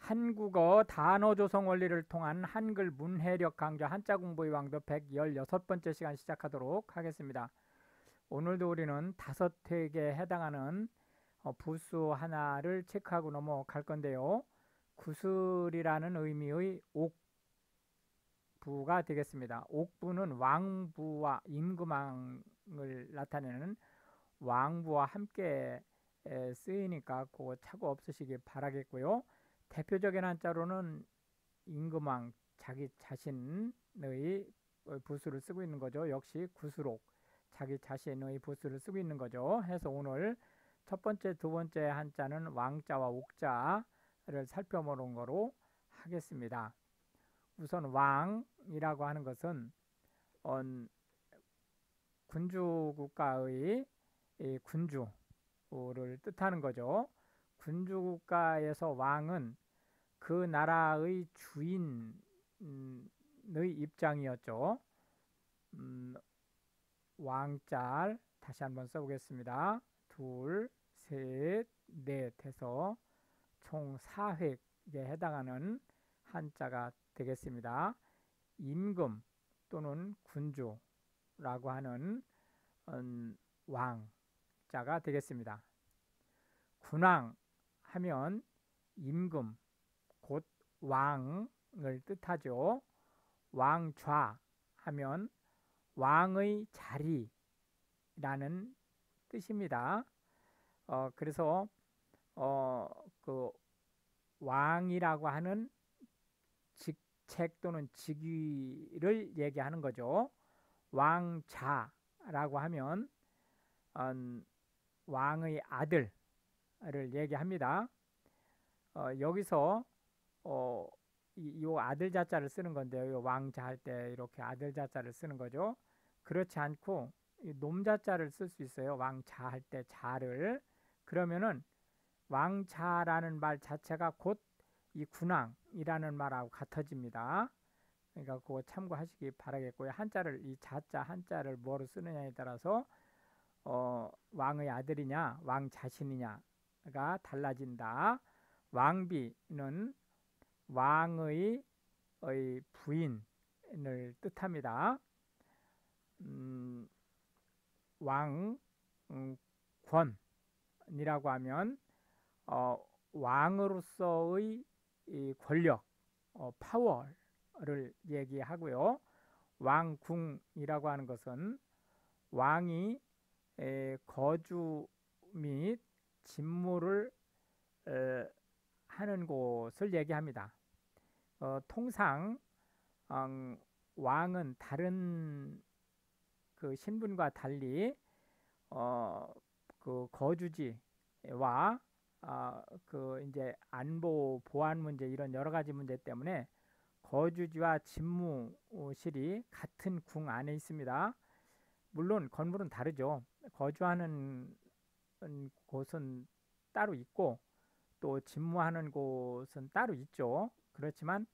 한국어 단어 조성 원리를 통한 한글 문해력 강좌 한자 공부의 왕도 116번째 시간 시작하도록 하겠습니다. 오늘도 우리는 5획에 해당하는 부수 하나를 체크하고 넘어갈 건데요. 구슬이라는 의미의 옥부가 되겠습니다. 옥부는 왕부와 임금왕을 나타내는 왕부와 함께 쓰이니까 그거 착오 없으시기 바라겠고요. 대표적인 한자로는 임금왕 자기 자신의 부수를 쓰고 있는 거죠. 역시 구수록 자기 자신의 부수를 쓰고 있는 거죠. 해서 오늘 첫 번째, 두 번째 한자는 왕자와 옥자를 살펴보는 거로 하겠습니다. 우선 왕이라고 하는 것은 군주 국가의 군주를 뜻하는 거죠. 군주 국가에서 왕은 그 나라의 주인의 입장이었죠. 왕자 다시 한번 써보겠습니다. 둘, 셋, 넷 해서 총 4획에 해당하는 한자가 되겠습니다. 임금 또는 군주라고 하는 왕자가 되겠습니다. 군왕 하면 임금 곧 왕을 뜻하죠. 왕좌 하면 왕의 자리라는 뜻입니다. 그래서 그 왕이라고 하는 직책 또는 직위를 얘기하는 거죠. 왕자라고 하면 왕의 아들을 얘기합니다. 여기서 이 아들 자자를 쓰는 건데요. 왕자 할 때 이렇게 아들 자자를 쓰는 거죠. 그렇지 않고 놈 자자를 쓸 수 있어요. 왕자 할 때 자를. 그러면은 왕자라는 말 자체가 곧 이 군왕이라는 말하고 같아집니다. 그러니까 그거 참고하시기 바라겠고요. 한자를 이 자자 한자를 뭐로 쓰느냐에 따라서 왕의 아들이냐 왕 자신이냐가 달라진다. 왕비는 왕의 부인을 뜻합니다. 왕권이라고 하면 왕으로서의 이 권력, 파워를 얘기하고요. 왕궁이라고 하는 것은 왕이 거주 및 직무를 하는 곳을 얘기합니다. 통상 왕은 다른 그 신분과 달리 그 거주지와 그 이제 안보 보안 문제 이런 여러 가지 문제 때문에 거주지와 집무실이 같은 궁 안에 있습니다. 물론 건물은 다르죠. 거주하는 곳은 따로 있고 또 집무하는 곳은 따로 있죠. 그렇지만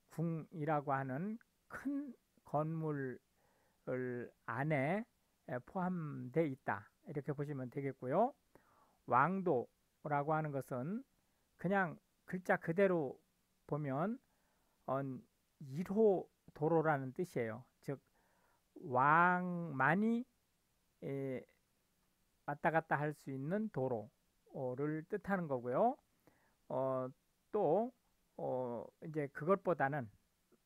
궁이라고 하는 큰 건물 안에 포함되어 있다. 이렇게 보시면 되겠고요. 왕도라고 하는 것은 그냥 글자 그대로 보면 1호 도로라는 뜻이에요. 즉 왕만이 왔다 갔다 할 수 있는 도로를 뜻하는 거고요. 또 이제 그것보다는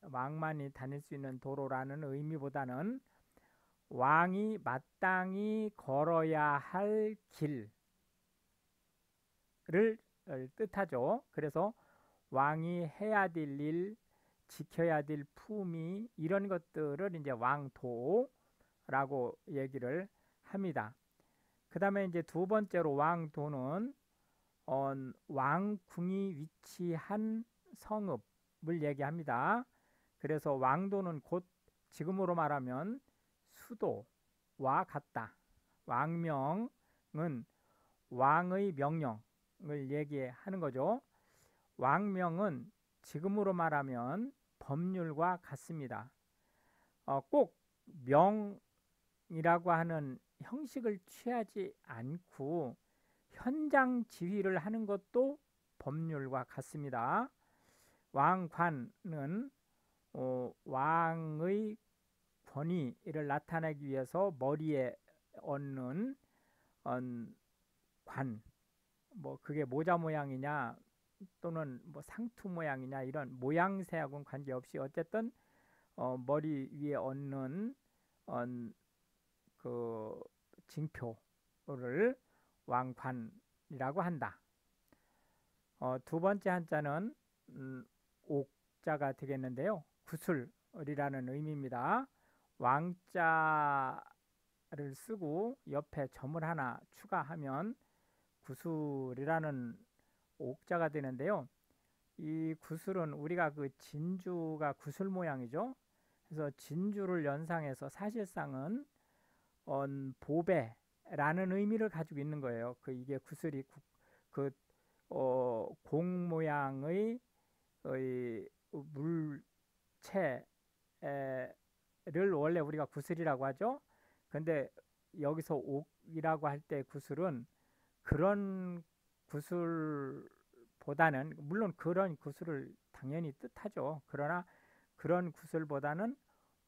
왕만이 다닐 수 있는 도로라는 의미보다는 왕이 마땅히 걸어야 할 길을 뜻하죠. 그래서 왕이 해야 될 일, 지켜야 될 품위 이런 것들을 이제 왕도라고 얘기를 합니다. 그 다음에 이제 두 번째로 왕도는 왕궁이 위치한 성읍을 얘기합니다. 그래서 왕도는 곧 지금으로 말하면 수도와 같다. 왕명은 왕의 명령을 얘기하는 거죠. 왕명은 지금으로 말하면 법률과 같습니다. 꼭 명이라고 하는 형식을 취하지 않고 현장 지휘를 하는 것도 법률과 같습니다. 왕관은 왕의 권위를 나타내기 위해서 머리에 얹는 관, 뭐 그게 모자 모양이냐 또는 뭐 상투 모양이냐 이런 모양새하고는 관계없이 어쨌든 머리 위에 얹는 그 징표를 왕관이라고 한다. 두 번째 한자는 옥자가 되겠는데요. 구슬이라는 의미입니다. 왕자를 쓰고 옆에 점을 하나 추가하면 구슬이라는 옥자가 되는데요. 이 구슬은 우리가 그 진주가 구슬 모양이죠. 그래서 진주를 연상해서 사실상은 보배라는 의미를 가지고 있는 거예요. 이게 구슬이 공 모양의 물체를 원래 우리가 구슬이라고 하죠. 근데 여기서 옥이라고 할 때 구슬은 그런 구슬보다는 물론 그런 구슬을 당연히 뜻하죠. 그러나 그런 구슬보다는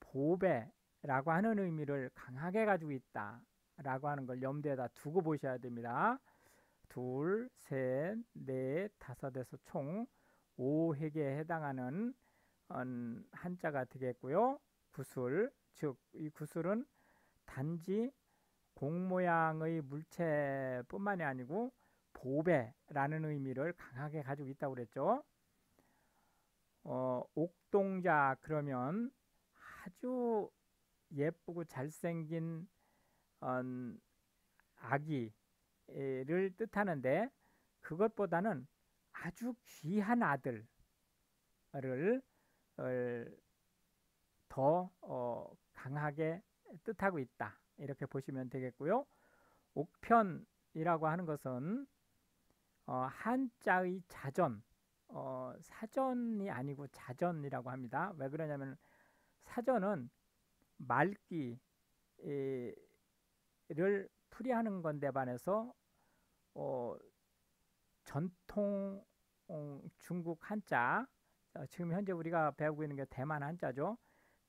보배라고 하는 의미를 강하게 가지고 있다라고 하는 걸 염두에다 두고 보셔야 됩니다. 둘, 셋, 넷, 다섯에서 총 5획에 해당하는 한자가 되겠고요. 구슬, 즉 이 구슬은 단지 공 모양의 물체뿐만이 아니고 보배라는 의미를 강하게 가지고 있다고 그랬죠. 옥동자 그러면 아주 예쁘고 잘생긴 아기를 뜻하는데 그것보다는 아주 귀한 아들을 더 강하게 뜻하고 있다. 이렇게 보시면 되겠고요. 옥편이라고 하는 것은 한자의 자전, 사전이 아니고 자전이라고 합니다. 왜 그러냐면 사전은 말기를 풀이하는 건데 반해서 전통 중국 한자, 지금 현재 우리가 배우고 있는 게 대만 한자죠.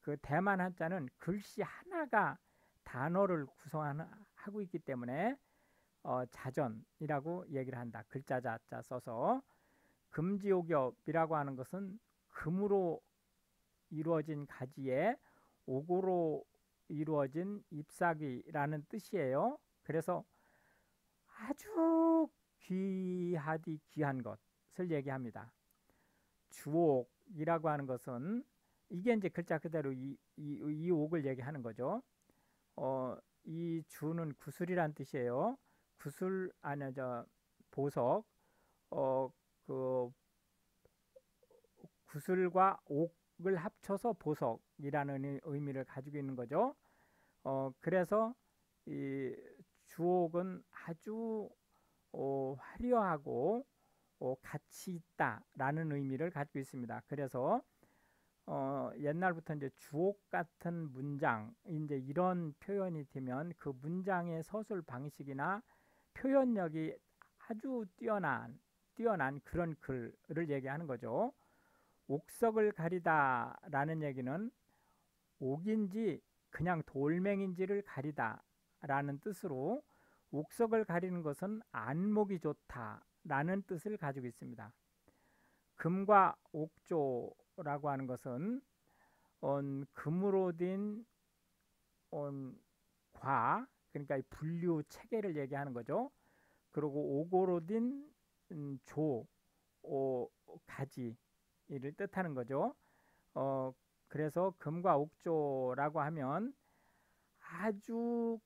그 대만 한자는 글씨 하나가 단어를 구성하고 있기 때문에 자전이라고 얘기를 한다. 글자 자자 써서. 금지옥엽이라고 하는 것은 금으로 이루어진 가지에 옥으로 이루어진 잎사귀라는 뜻이에요. 그래서 아주 귀하디 귀한 것을 얘기합니다. 주옥이라고 하는 것은 이게 이제 글자 그대로 이 옥을 얘기하는 거죠. 이 주는 구슬이란 뜻이에요. 구슬 안에 보석, 그 구슬과 옥을 합쳐서 보석이라는 의미를 가지고 있는 거죠. 그래서 이 주옥은 아주 화려하고 가치 있다라는 의미를 가지고 있습니다. 그래서 옛날부터 이제 주옥 같은 문장, 이제 이런 표현이 되면 그 문장의 서술 방식이나 표현력이 아주 뛰어난 그런 글을 얘기하는 거죠. 옥석을 가리다라는 얘기는 옥인지 그냥 돌멩인지를 가리다라는 뜻으로 옥석을 가리는 것은 안목이 좋다라는 뜻을 가지고 있습니다. 금과 옥조라고 하는 것은 금으로 된 과, 그러니까 분류 체계를 얘기하는 거죠. 그리고 옥으로 된 가지를 뜻하는 거죠. 그래서 금과 옥조라고 하면 아주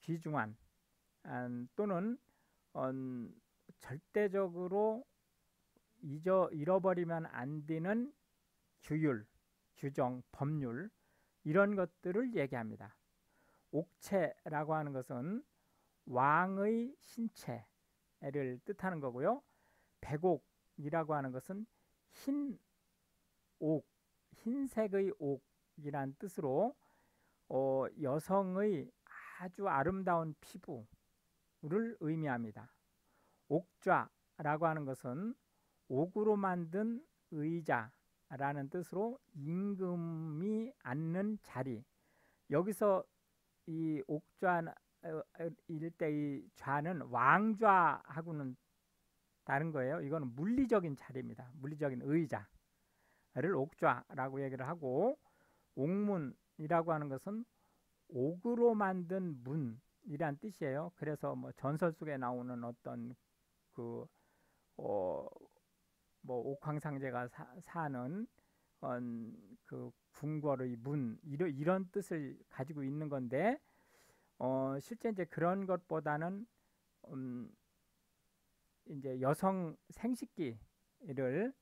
귀중한 또는 절대적으로 잃어버리면 안 되는 규율, 규정, 법률 이런 것들을 얘기합니다. 옥체라고 하는 것은 왕의 신체를 뜻하는 거고요. 백옥이라고 하는 것은 흰 옥, 흰색의 옥이란 뜻으로 여성의 아주 아름다운 피부를 의미합니다. 옥좌라고 하는 것은 옥으로 만든 의자라는 뜻으로 임금이 앉는 자리. 여기서 이 옥좌 일때 이 좌는 왕좌하고는 다른 거예요. 이거는 물리적인 자리입니다. 물리적인 의자를 옥좌라고 얘기를 하고, 옥문이라고 하는 것은 옥으로 만든 문이란 뜻이에요. 그래서 뭐 전설 속에 나오는 어떤 그 어, 뭐 옥황상제가 사는 그 궁궐의 문, 이런 뜻을 가지고 있는 건데, 실제 이제 그런 것보다는 음, 이제 여성 생식기를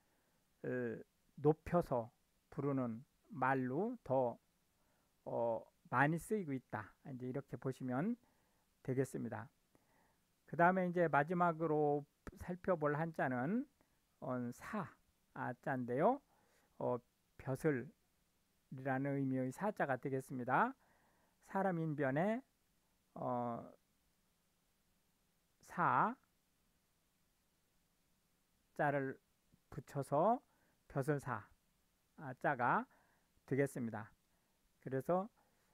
높여서 부르는 말로 더 많이 쓰이고 있다. 이제 이렇게 보시면 되겠습니다. 그 다음에 이제 마지막으로 살펴볼 한자는 사자인데요. 벼슬이라는 의미의 사자가 되겠습니다. 사람 인변에 자를 붙여서 벼슬사 자가 되겠습니다. 그래서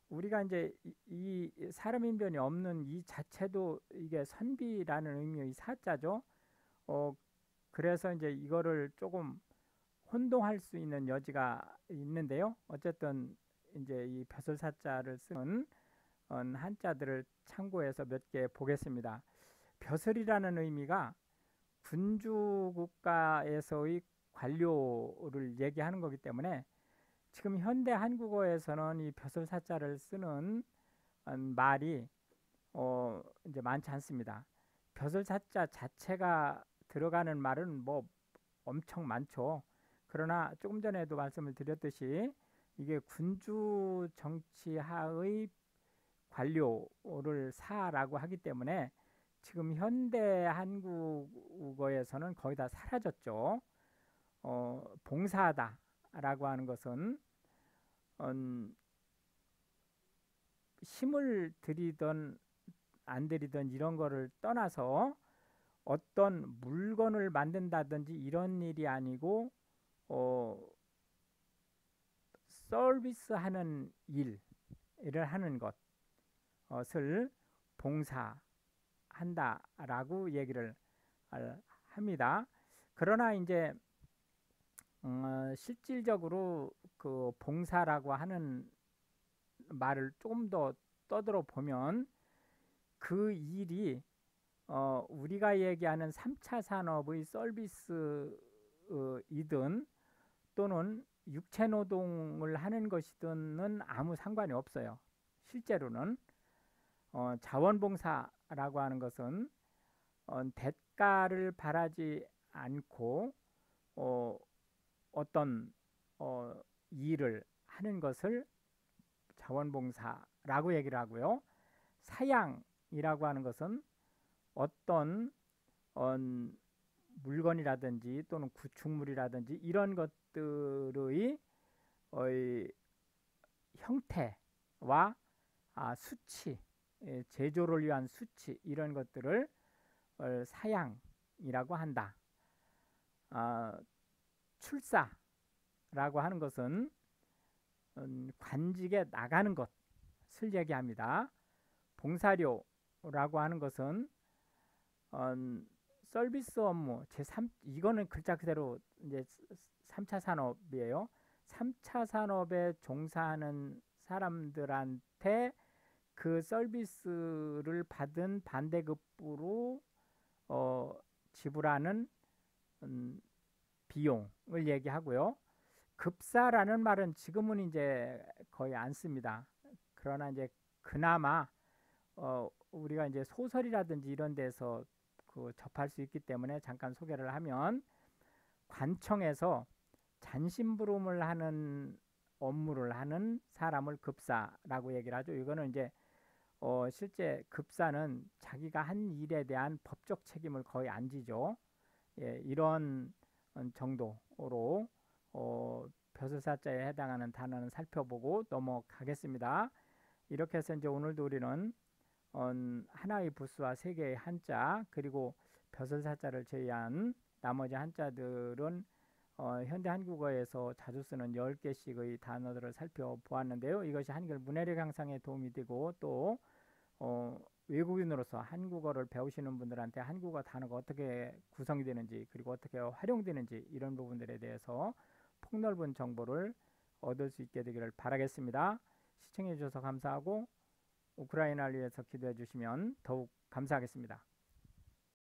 우리가 이제 이 사람 인변이 없는 이 자체도 이게 선비라는 의미의 사자죠. 그래서 이제 이거를 조금 혼동할 수 있는 여지가 있는데요. 어쨌든 이제 이 벼슬사자를 쓰는 한자들을 참고해서 몇 개 보겠습니다. 벼슬이라는 의미가 군주 국가에서의 관료를 얘기하는 거기 때문에 지금 현대 한국어에서는 이 벼슬사자를 쓰는 말이 이제 많지 않습니다. 벼슬사자 자체가 들어가는 말은 뭐 엄청 많죠. 그러나 조금 전에도 말씀을 드렸듯이 이게 군주 정치하의 관료를 사라고 하기 때문에 지금 현대 한국어에서는 거의 다 사라졌죠. 봉사하다라고 하는 것은 힘을 들이던 안 들이던 이런 거를 떠나서 어떤 물건을 만든다든지 이런 일이 아니고 서비스하는 일을 하는 것을 봉사한다라고 얘기를 합니다. 그러나 이제 실질적으로 그 봉사라고 하는 말을 조금 더 떠들어 보면 그 일이 우리가 얘기하는 3차 산업의 서비스이든 또는 육체 노동을 하는 것이든은 아무 상관이 없어요. 실제로는 자원봉사라고 하는 것은 대가를 바라지 않고 어떤 일을 하는 것을 자원봉사라고 얘기를 하고요. 사양이라고 하는 것은 어떤 물건이라든지 또는 구축물이라든지 이런 것들의 형태와 수치, 제조를 위한 수치 이런 것들을 사양이라고 한다. 출사라고 하는 것은 관직에 나가는 것을 얘기합니다. 봉사료라고 하는 것은 서비스 업무 제3 이거는 글자 그대로 이제 3차 산업이에요. 3차 산업에 종사하는 사람들한테 그 서비스를 받은 반대급부로 지불하는 비용을 얘기하고요. 급사라는 말은 지금은 이제 거의 안 씁니다. 그러나 이제 그나마 우리가 이제 소설이라든지 이런 데서 그 접할 수 있기 때문에 잠깐 소개를 하면 관청에서 잔심부름을 하는 업무를 하는 사람을 급사라고 얘기를 하죠. 이거는 이제 실제 급사는 자기가 한 일에 대한 법적 책임을 거의 안 지죠. 예, 이런 정도로 벼슬사자에 해당하는 단어는 살펴보고 넘어가겠습니다. 이렇게 해서 이제 오늘도 우리는 하나의 부수와 세 개의 한자 그리고 벼슬 사자를 제외한 나머지 한자들은 현대 한국어에서 자주 쓰는 10개씩의 단어들을 살펴보았는데요. 이것이 한글 문해력 향상에 도움이 되고 또 외국인으로서 한국어를 배우시는 분들한테 한국어 단어가 어떻게 구성이 되는지 그리고 어떻게 활용되는지 이런 부분들에 대해서 폭넓은 정보를 얻을 수 있게 되기를 바라겠습니다. 시청해 주셔서 감사하고 우크라이나를 위해서 기도해 주시면 더욱 감사하겠습니다.